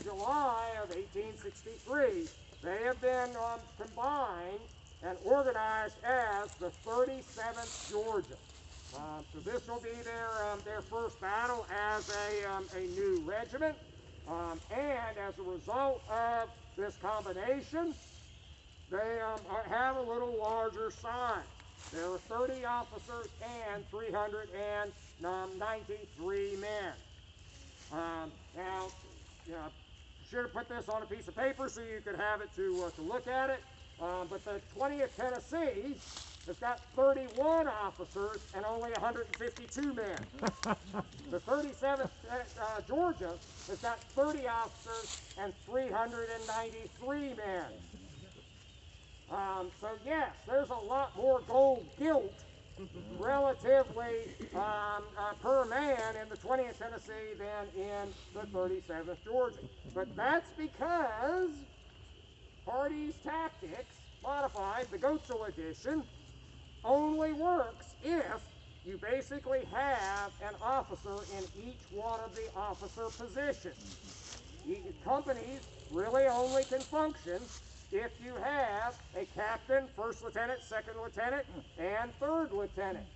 July of 1863, they have been combined and organized as the 37th Georgia. So this will be their first battle as a new regiment. And as a result of this combination, they have a little larger size. There are 30 officers and 393 men. Now, should have put this on a piece of paper so you could have it to look at it. But the 20th Tennessee has got 31 officers and only 152 men. The 37th Georgia has got 30 officers and 393 men. So yes, there's a lot more gold gilt relatively per man in the 20th Tennessee than in the 37th Georgia. But that's because Hardee's tactics, modified, the Goetzel edition, only works if you basically have an officer in each one of the officer positions. Companies really only can function if you have a captain, first lieutenant, second lieutenant, and third lieutenant.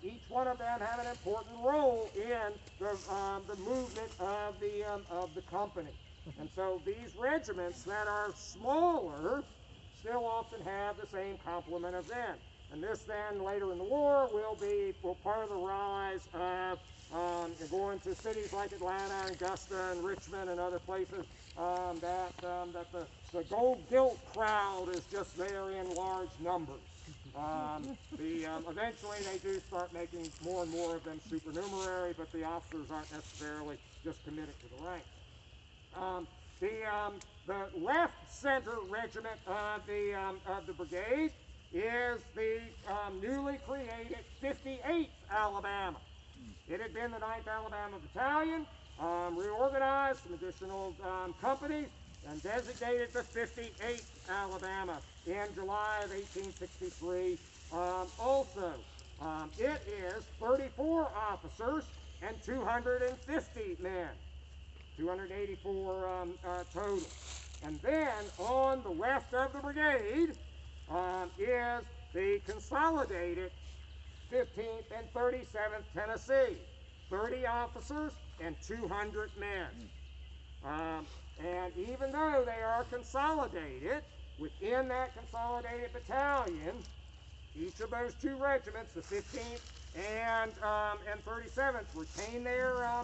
Each one of them have an important role in the movement of the company. And so these regiments that are smaller still often have the same complement of men. And this then later in the war will be part of the rise of going to cities like Atlanta and Augusta and Richmond and other places that the gold gilt crowd is just there in large numbers. Eventually they do start making more and more of them supernumerary, but the officers aren't necessarily just committed to the ranks. The left center regiment of the brigade is the newly created 58th Alabama. It had been the 9th Alabama Battalion, reorganized some additional companies, and designated the 58th Alabama in July of 1863. It is 34 officers and 250 men, 284 total. And then on the left of the brigade is the consolidated 15th and 37th Tennessee, 30 officers and 200 men. And even though they are consolidated, within that consolidated battalion, each of those two regiments, the 15th and 37th, retain their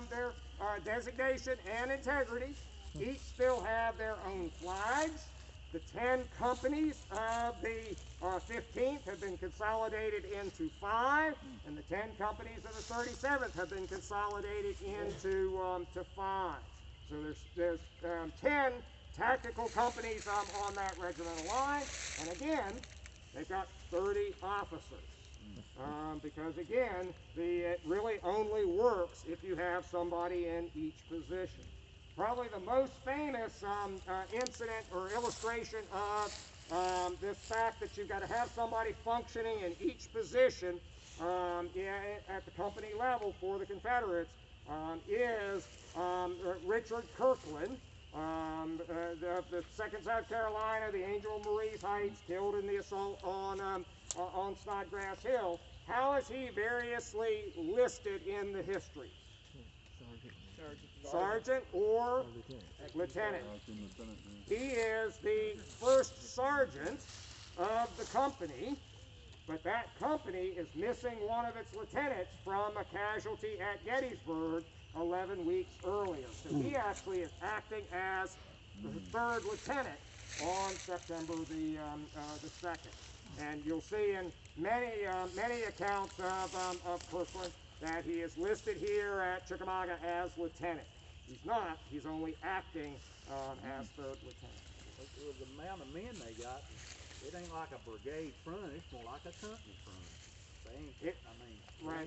designation and integrity. Each still have their own flags. The 10 companies of the 15th have been consolidated into 5, and the 10 companies of the 37th have been consolidated into to 5. So there's 10 tactical companies on that regimental line, and again, they've got 30 officers. Because again, it really only works if you have somebody in each position. Probably the most famous incident or illustration of this fact that you've got to have somebody functioning in each position at the company level for the Confederates is Richard Kirkland, the 2nd South Carolina, the Angel of Marie's Heights, killed in the assault on Snodgrass Hill. How is he variously listed in the history? Sergeant or lieutenant. He is the first sergeant of the company, but that company is missing one of its lieutenants from a casualty at Gettysburg 11 weeks earlier. So he actually is acting as the 3rd lieutenant on September the 2nd. And you'll see in many accounts of Kirkland that he is listed here at Chickamauga as lieutenant. He's not. He's only acting as 3rd lieutenant. With the amount of men they got, it ain't like a brigade front. It's more like a company front. They ain't,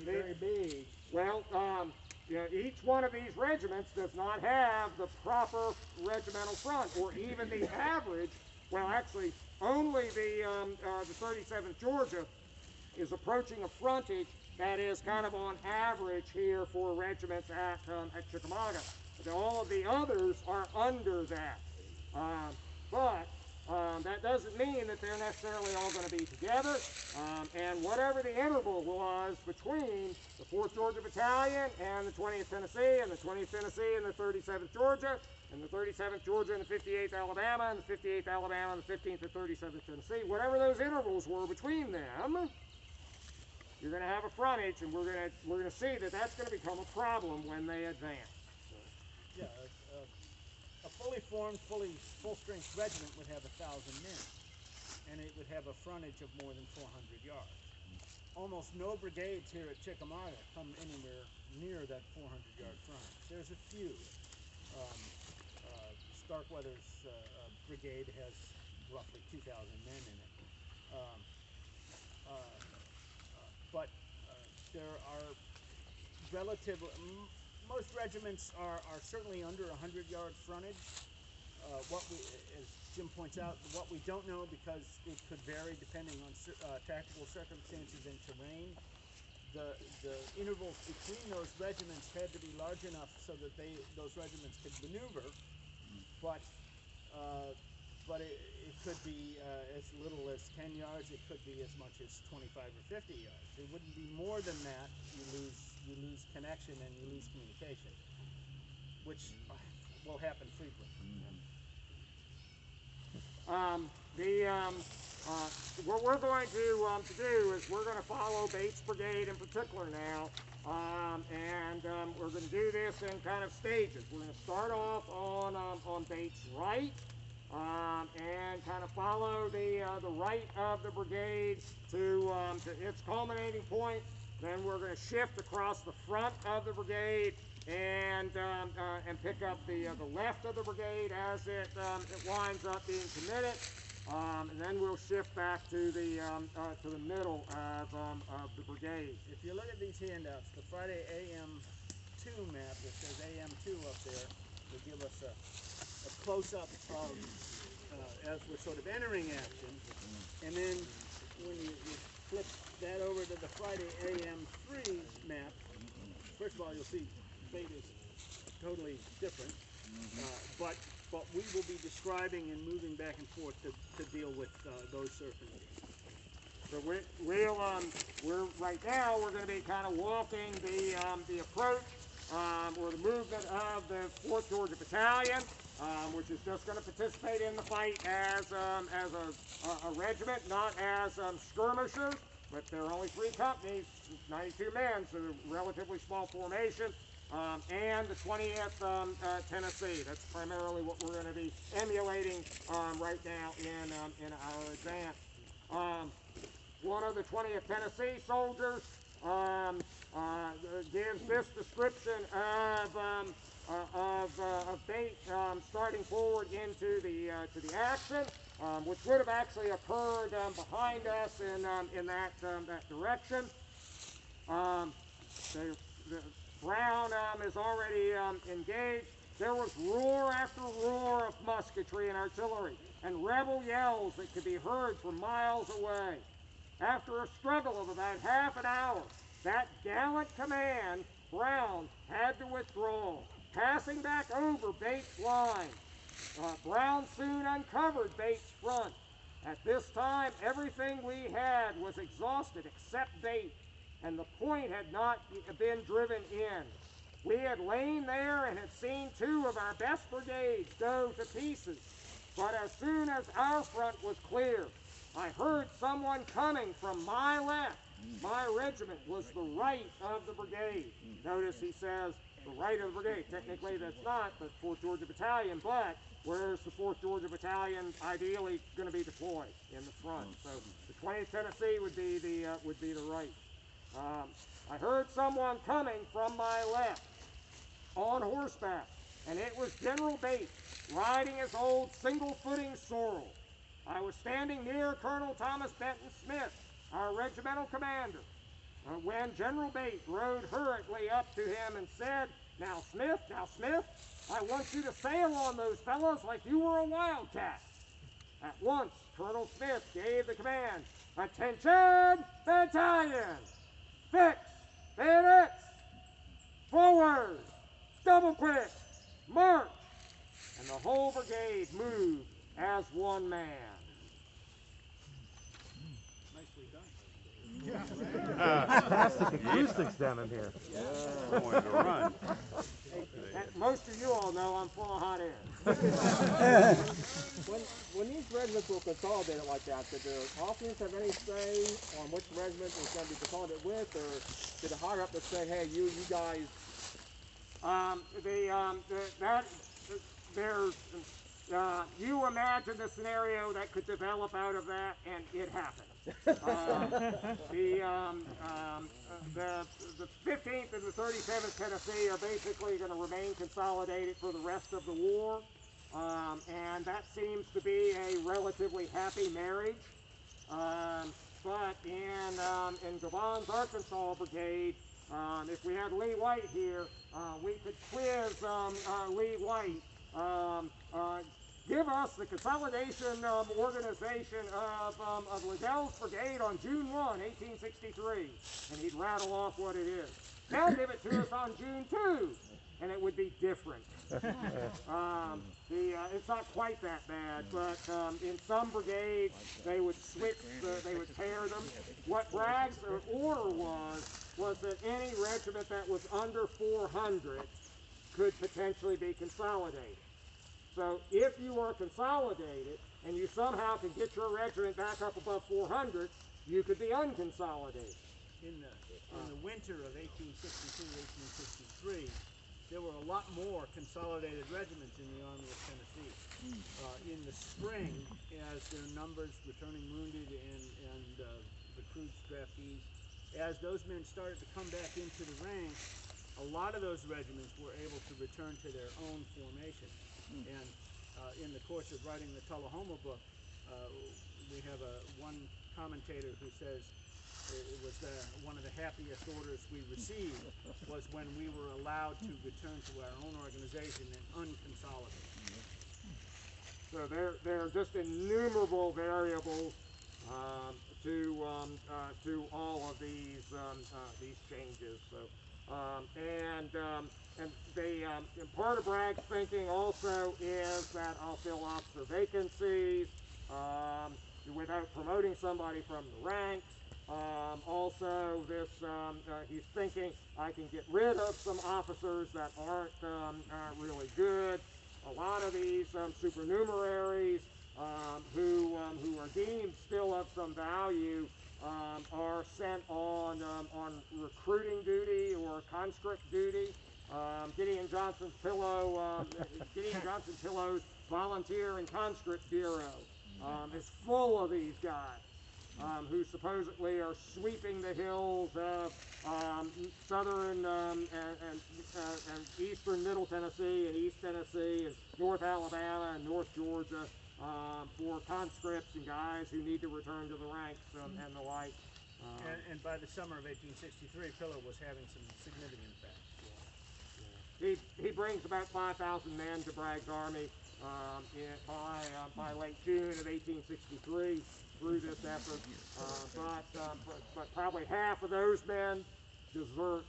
very big. Well, each one of these regiments does not have the proper regimental front, or even the average. Well, actually, only the 37th Georgia is approaching a frontage that is kind of on average here for regiments at Chickamauga. all of the others are under that. But that doesn't mean that they're necessarily all going to be together. And whatever the interval was between the 4th Georgia Battalion and the 20th Tennessee, and the 20th Tennessee and the 37th Georgia, and the 37th Georgia and the 58th Alabama, and the 58th Alabama and the 15th and 37th Tennessee, whatever those intervals were between them, you're going to have a frontage, and we're going to see that that's going to become a problem when they advance. So. Yeah, a fully formed, full-strength regiment would have 1,000 men, and it would have a frontage of more than 400 yards. Almost no brigades here at Chickamauga come anywhere near that 400-yard frontage. There's a few. Starkweather's brigade has roughly 2,000 men in it. But there are most regiments are certainly under 100-yard frontage. As Jim points out, what we don't know, because it could vary depending on tactical circumstances and terrain, the intervals between those regiments had to be large enough so that those regiments could maneuver, but it could be as little as 10 yards. It could be as much as 25 or 50 yards. It wouldn't be more than that. You lose connection and you lose communication, which will happen frequently. What we're going to do is we're going to follow Bates Brigade in particular now, and we're going to do this in kind of stages. We're going to start off on Bates' right, and kind of follow the right of the brigade to its culminating point. Then we're going to shift across the front of the brigade and pick up the left of the brigade as it winds up being committed. And then we'll shift back to the middle of the brigade. If you look at these handouts, the Friday AM2 map that says AM2 up there will give us a close-up of as we're sort of entering action. And then when you flip that over to the Friday AM3 map, first of all, you'll see fate is totally different, but we will be describing and moving back and forth to deal with those circumstances. So we're right now we're going to be kind of walking the approach or the movement of the 4th Georgia Battalion, which is just going to participate in the fight as a regiment, not as skirmishers. But there are only 3 companies, 92 men, so relatively small formation. And the 20th Tennessee. That's primarily what we're going to be emulating right now in our advance. One of the 20th Tennessee soldiers gives this description of Bates starting forward into the action, which would have actually occurred behind us in that direction. Brown is already engaged. There was roar after roar of musketry and artillery, and rebel yells that could be heard for miles away. After a struggle of about half an hour, that gallant command, Brown, had to withdraw, passing back over Bates' line. Brown soon uncovered Bates' front. At this time, everything we had was exhausted except Bates, and the point had not been driven in. We had lain there and had seen 2 of our best brigades go to pieces, but as soon as our front was clear, I heard someone coming from my left. My regiment was the right of the brigade. Notice he says the right of the brigade. Technically that's not the 4th Georgia Battalion, but where's the 4th Georgia Battalion ideally going to be deployed? In the front. So the 20th Tennessee would be the right. I heard someone coming from my left on horseback, and it was General Bates riding his old single-footing sorrel. I was standing near Colonel Thomas Benton Smith, our regimental commander, when General Bates rode hurriedly up to him and said, now Smith, I want you to sail on those fellows like you were a wildcat." At once, Colonel Smith gave the command, "Attention, battalion! Fix! Bayonets! Forward! Double quick! march! And the whole brigade moved as one man. Nicely done. Fantastic acoustics down in here. I wanted to run. Most of you all know I'm full of hot air. When these regiments were consolidated like that, did the officers have any say on which regiment was going to be consolidated with, or did the higher up say, hey, you guys? You imagine the scenario that could develop out of that, and it happened. The 15th and the 37th Tennessee are basically going to remain consolidated for the rest of the war, and that seems to be a relatively happy marriage. But in Gavon's Arkansas Brigade, if we had Lee White here, we could quiz Lee White. Give us the consolidation organization of Liddell's brigade on June 1, 1863, and he'd rattle off what it is. Now give it to us on June 2, and it would be different. It's not quite that bad, but in some brigades they would switch, they would tear them. What Bragg's order was that any regiment that was under 400 could potentially be consolidated. So if you are consolidated and you somehow can get your regiment back up above 400, you could be unconsolidated. In the winter of 1862-1863, there were a lot more consolidated regiments in the Army of Tennessee. In the spring, as their numbers, returning wounded and recruits, draftees, as those men started to come back into the ranks, a lot of those regiments were able to return to their own formation. And in the course of writing the Tullahoma book, we have one commentator who says it was one of the happiest orders we received was when we were allowed to return to our own organization and unconsolidate. So there are just innumerable variables to all of these changes. So. And part of Bragg's thinking also is that I'll fill officer vacancies without promoting somebody from the ranks. Also, he's thinking I can get rid of some officers that aren't really good. A lot of these supernumeraries who are deemed still of some value are sent on recruiting duty or conscript duty. Gideon Johnson Pillow's Volunteer and Conscript Bureau is full of these guys who supposedly are sweeping the hills of southern and eastern Middle Tennessee and East Tennessee and North Alabama and North Georgia for conscripts and guys who need to return to the ranks and the like. And by the summer of 1863, Pillow was having some significant effect. He brings about 5,000 men to Bragg's army by late June of 1863 through this effort, but probably half of those men desert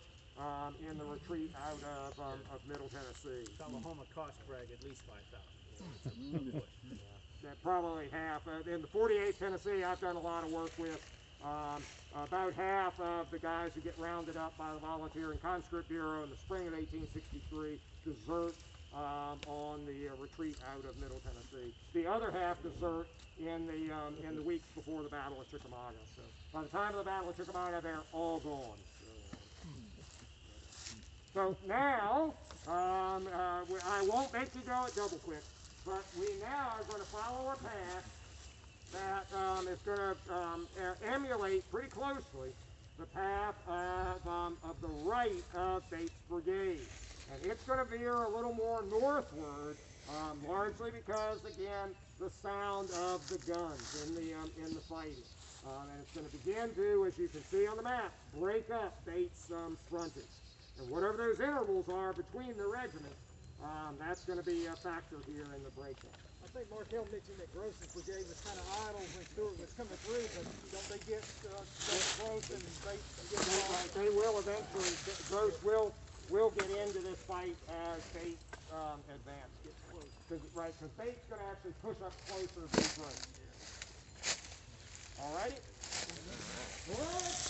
in the retreat out of Middle Tennessee. Tullahoma cost Bragg at least 5,000. Probably half. In the 48th Tennessee, I've done a lot of work with. About half of the guys who get rounded up by the Volunteer and Conscript Bureau in the spring of 1863 desert on the retreat out of Middle Tennessee. The other half desert in the weeks before the Battle of Chickamauga. So by the time of the Battle of Chickamauga, they're all gone. So now, I won't make you go at double quick, but we now are going to follow a path that is going to emulate pretty closely the path of the right of Bates' brigade. And it's going to veer a little more northward, largely because, again, the sound of the guns in the fighting. And it's going to begin to, as you can see on the map, break up Bates' frontage. And whatever those intervals are between the regiments, that's going to be a factor here in the breakup. I think Mark Hill mentioned that Gross's brigade was kind of idle when Stewart was coming through, but don't they get Gross and Bates? They will eventually. Gross will get into this fight as Bates advance gets close. Because bait's going to actually push up closer to the rope. All righty? All right.